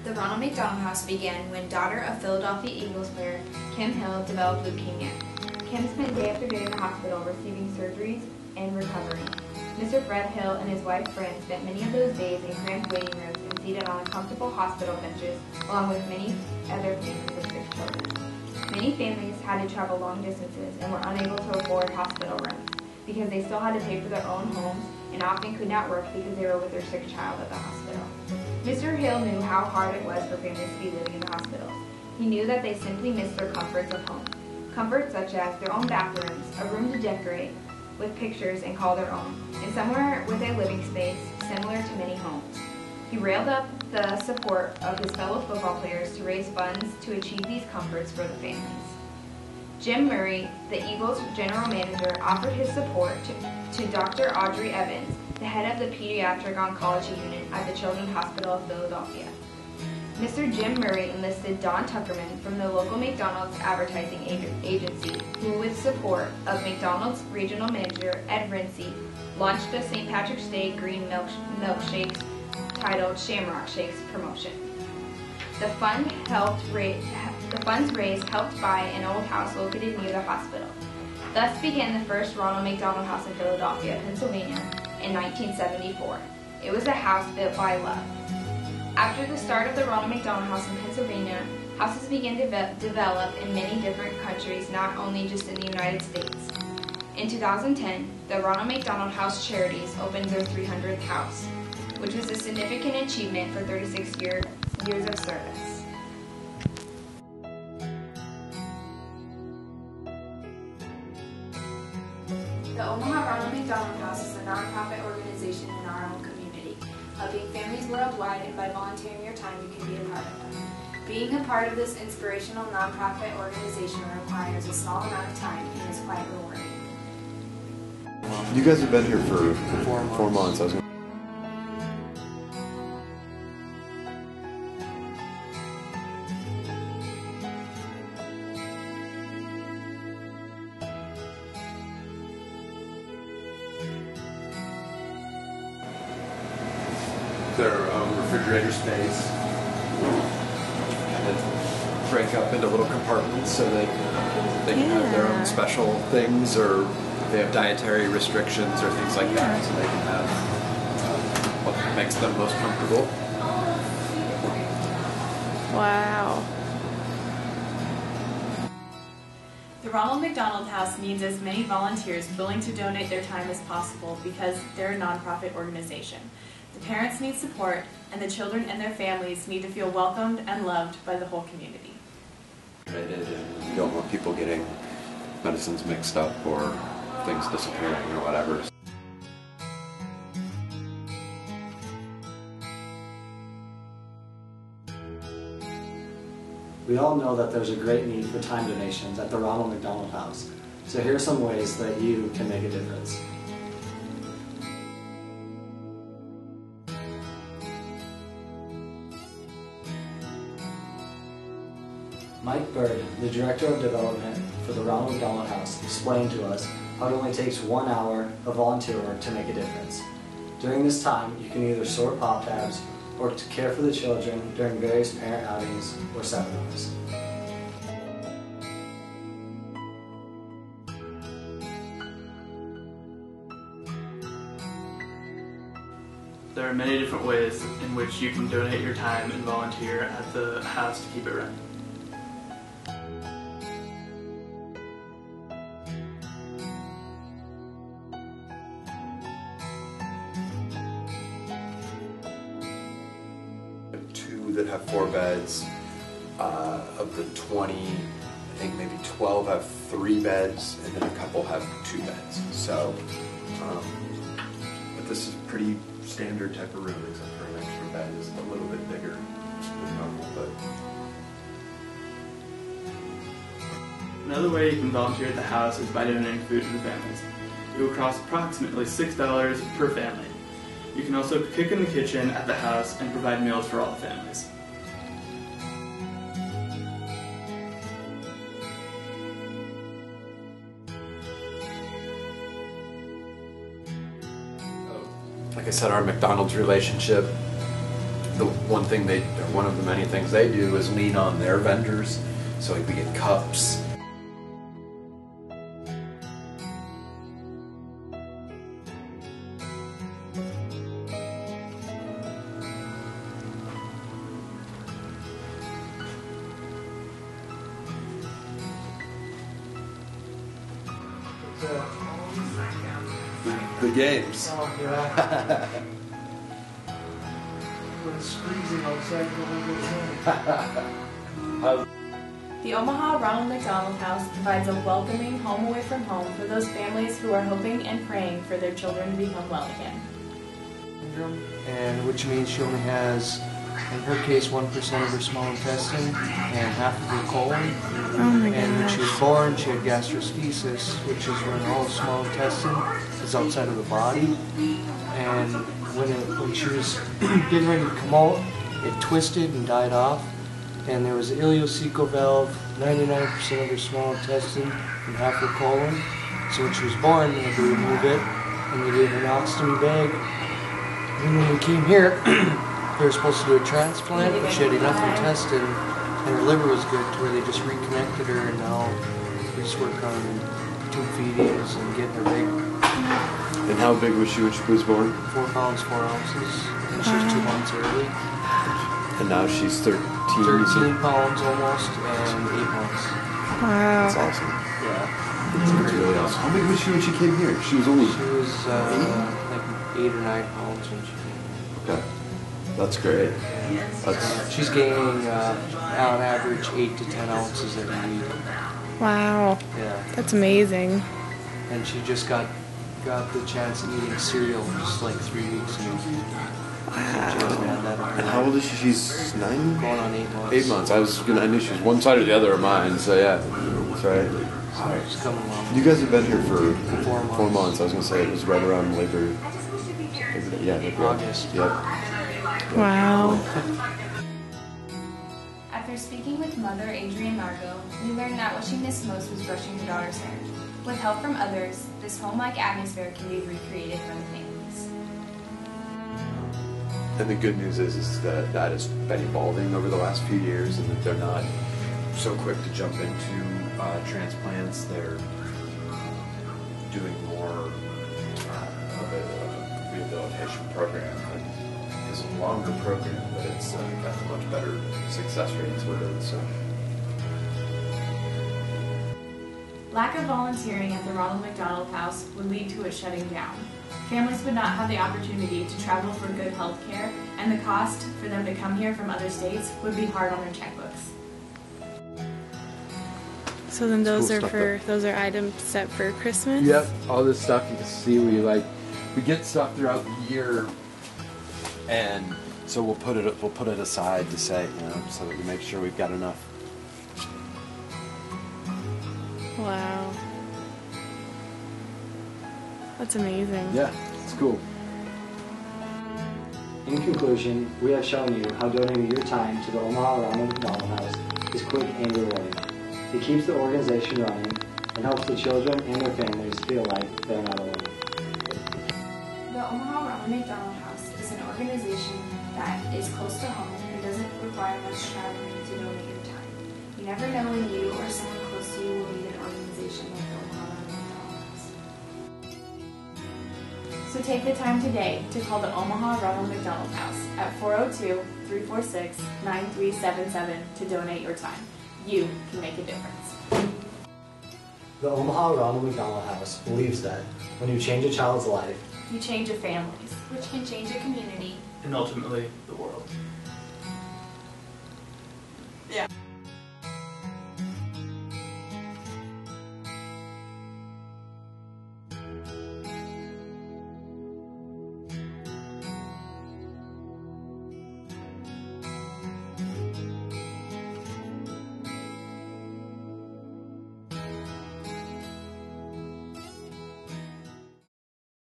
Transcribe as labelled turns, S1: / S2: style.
S1: The Ronald McDonald House began when daughter of Philadelphia Eagles player Kim Hill developed leukemia. Kim spent day after day in the hospital receiving surgeries and recovering. Mr. Fred Hill and his wife Fran spent many of those days in cramped waiting rooms and seated on comfortable hospital benches, along with many other families with sick children. Many families had to travel long distances and were unable to afford hospital rooms because they still had to pay for their own homes and often could not work because they were with their sick child at the hospital. Mr. Hill knew how hard it was for families to be living in the hospitals. He knew that they simply missed their comforts of home. Comforts such as their own bathrooms, a room to decorate with pictures and call their own, and somewhere with a living space similar to many homes. He railed up the support of his fellow football players to raise funds to achieve these comforts for the families. Jim Murray, the Eagles general manager, offered his support to Dr. Audrey Evans, the head of the pediatric oncology unit at the Children's Hospital of Philadelphia. Mr. Jim Murray enlisted Don Tuckerman from the local McDonald's advertising agency, who, with support of McDonald's regional manager Ed Rincey, launched the St. Patrick's Day green milkshakes titled Shamrock Shakes promotion. The funds raised helped buy an old house located near the hospital. Thus began the first Ronald McDonald House in Philadelphia, Pennsylvania in 1974. It was a house built by love. After the start of the Ronald McDonald House in Pennsylvania, houses began to develop in many different countries, not only just in the United States. In 2010, the Ronald McDonald House Charities opened their 300th house, which was a significant achievement for 36 years of service. The Omaha Ronald McDonald House is a nonprofit organization in our own community, helping families worldwide, and by volunteering your time, you can be a part of them. Being a part of this inspirational nonprofit organization requires a small amount of time and is quite rewarding.
S2: You guys have been here for 4 months.
S3: Their own refrigerator space.
S2: And break up into little compartments so they can have their own special things, or they have dietary restrictions or things like that, so they can have what makes them most comfortable.
S4: Wow.
S5: The Ronald McDonald House needs as many volunteers willing to donate their time as possible because they're a nonprofit organization. The parents need support, and the children and their families need to feel welcomed and loved by the whole community.
S2: You don't want people getting medicines mixed up or things disappearing or whatever.
S6: We all know that there's a great need for time donations at the Ronald McDonald House, so here are some ways that you can make a difference. Mike Bird, the Director of Development for the Ronald McDonald House, explained to us how it only takes 1 hour of volunteer work to make a difference. During this time, you can either sort pop tabs or to care for the children during various parent outings or seminars.
S7: There are many different ways in which you can donate your time and volunteer at the house to keep it running.
S2: That have 4 beds. Of the 20, I think maybe 12 have 3 beds, and then a couple have 2 beds. So, but this is a pretty standard type of room, except for an extra bed is a little bit bigger than normal. But
S7: another way you can volunteer at the house is by donating food to the families. It will cost approximately $6 per family. You can also cook in the kitchen at the house and provide meals for all the families.
S2: like I said, our McDonald's relationship, one thing one of the many things they do is lean on their vendors. So like we get cups. The games.
S4: Oh, yeah. It's freezing outside the
S5: The Omaha Ronald McDonald House provides a welcoming home away from home for those families who are hoping and praying for their children to become well again.
S4: and which means she only has, in her case, 1% of her small intestine and half of her colon.
S8: Oh my
S4: And when she was
S8: gosh.
S4: born, she had gastroschisis, which is when all the small intestine is outside of the body. And when she was getting ready to come out, it twisted and died off. And there was an ileocecal valve, 99% of her small intestine and half her colon. So when she was born, they had to remove it, and they gave her an ostomy bag. And when we came here, they were supposed to do a transplant, but she had enough intestine, and her liver was good to where they just reconnected her, and now we just work on tube feedings and getting her big.
S2: And how big was she when she was born?
S4: 4 pounds, 4 ounces, and she's 2 months early.
S2: And now she's 13.
S4: 13 pounds almost, and 8 months.
S8: Wow.
S2: That's awesome.
S4: Yeah.
S2: That's really awesome. How big was she when she came here? She was only...
S4: She was like 8 or 9 pounds when she came.
S2: Okay. That's great.
S4: She's gaining, on average, 8 to 10 ounces every week.
S8: Wow.
S4: Yeah.
S8: That's amazing.
S4: And she just got the chance of eating cereal just like 3 weeks ago. She hasn't had that in her
S2: And how
S4: life.
S2: old is she? She's 9?
S4: Going on 8 months.
S2: 8 months. I knew she was one side or the other of mine, so yeah. That's right.
S4: So she's coming along.
S2: You guys have been here for
S4: 4
S2: months. I was going to say it was right around Labor Day. Yeah, Labor Day.
S4: August.
S2: Yep.
S8: Wow.
S1: After speaking with Mother Adrienne Margot, we learned that what she missed most was brushing her daughter's hair. With help from others, this home-like atmosphere can be recreated for the families.
S2: And the good news is that that has been evolving over the last few years, and that they're not so quick to jump into transplants. They're doing more of a rehabilitation program. It's a longer program, but it's got much better success rates with it. So.
S5: Lack of volunteering at the Ronald McDonald House would lead to it shutting down. Families would not have the opportunity to travel for good health care, and the cost for them to come here from other states would be hard on their checkbooks.
S8: So then those
S2: cool
S8: are
S2: stuff,
S8: for those are items set for Christmas?
S2: Yep, all this stuff you can see. We get stuff throughout the year, and so we'll put it aside to say, so that we make sure we've got enough.
S8: Wow. That's amazing.
S2: Yeah, it's cool.
S6: In conclusion, we have shown you how donating your time to the Omaha Ronald McDonald House is quick and rewarding. It keeps the organization running and helps the children and their families feel like they're not alone.
S1: The Omaha Ronald McDonald House is an organization that is close to home and doesn't require much traveling to donate your time. You never know when you or someone close to you will need an organization like the Omaha Ronald McDonald House.
S5: So take the time today to call the Omaha Ronald McDonald House at 402-346-9377 to donate your time. You can make a difference.
S6: The Omaha Ronald McDonald House believes that when you change a child's life,
S5: You change a family's.
S1: Which can change a community.
S7: And ultimately, the world.